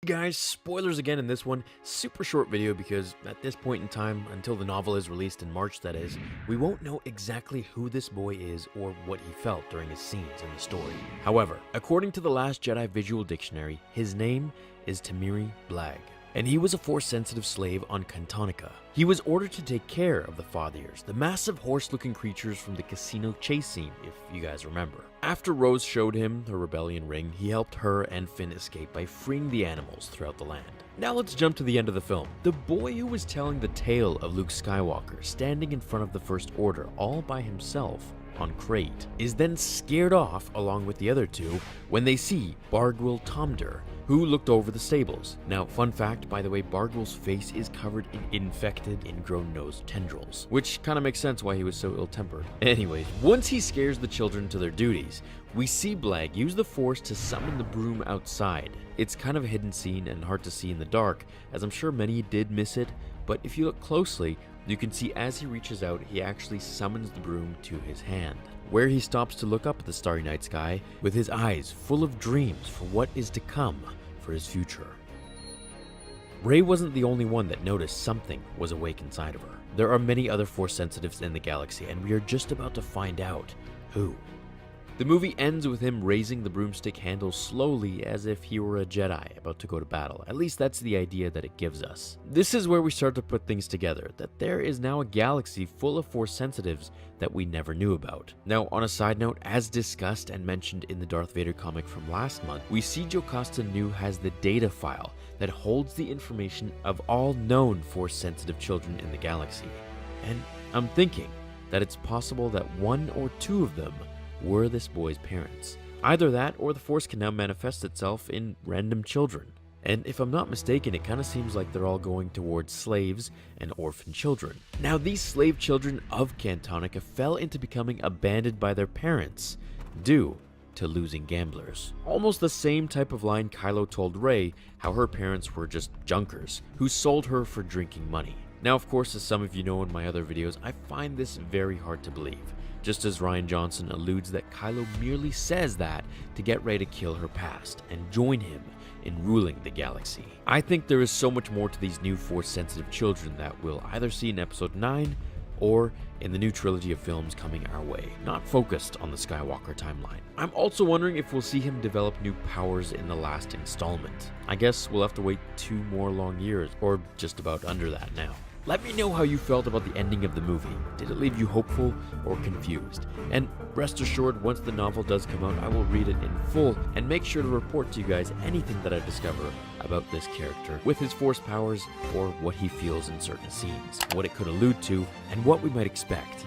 Guys, spoilers again in this one. Super short video because at this point in time, until the novel is released in March that is, we won't know exactly who this boy is or what he felt during his scenes in the story. However, according to the Last Jedi Visual Dictionary, his name is Temiri Blag, and he was a Force-sensitive slave on Cantonica. He was ordered to take care of the Fathiers, the massive horse-looking creatures from the casino chase scene, if you guys remember. After Rose showed him her rebellion ring, he helped her and Finn escape by freeing the animals throughout the land. Now let's jump to the end of the film. The boy who was telling the tale of Luke Skywalker standing in front of the First Order all by himself on Crate is then scared off along with the other two when they see Bargwell Tomder, who looked over the stables. Now, fun fact, by the way, Bargwell's face is covered in infected, ingrown nose tendrils, which kind of makes sense why he was so ill-tempered. Anyways, once he scares the children to their duties, we see Blag use the Force to summon the broom outside. It's kind of a hidden scene and hard to see in the dark, as I'm sure many did miss it, but if you look closely, you can see as he reaches out, he actually summons the broom to his hand, where he stops to look up at the starry night sky with his eyes full of dreams for what is to come for his future. Rey wasn't the only one that noticed something was awake inside of her. There are many other Force sensitives in the galaxy, and we are just about to find out who. The movie ends with him raising the broomstick handle slowly as if he were a Jedi about to go to battle. At least that's the idea that it gives us. This is where we start to put things together, that there is now a galaxy full of Force sensitives that we never knew about. Now, on a side note, as discussed and mentioned in the Darth Vader comic from last month, we see Jocasta Nu has the data file that holds the information of all known Force sensitive children in the galaxy. And I'm thinking that it's possible that one or two of them were this boy's parents. Either that, or the Force can now manifest itself in random children. And if I'm not mistaken, it kind of seems like they're all going towards slaves and orphan children. Now, these slave children of Cantonica fell into becoming abandoned by their parents due to losing gamblers. Almost the same type of line Kylo told Rey how her parents were just junkers who sold her for drinking money. Now, of course, as some of you know in my other videos, I find this very hard to believe. Just as Rian Johnson alludes that Kylo merely says that to get Rey to kill her past and join him in ruling the galaxy. I think there is so much more to these new Force-sensitive children that we'll either see in Episode 9 or in the new trilogy of films coming our way, not focused on the Skywalker timeline. I'm also wondering if we'll see him develop new powers in the last installment. I guess we'll have to wait 2 more long years, or just about under that now. Let me know how you felt about the ending of the movie. Did it leave you hopeful or confused? And rest assured, once the novel does come out, I will read it in full and make sure to report to you guys anything that I discover about this character with his Force powers or what he feels in certain scenes, what it could allude to, and what we might expect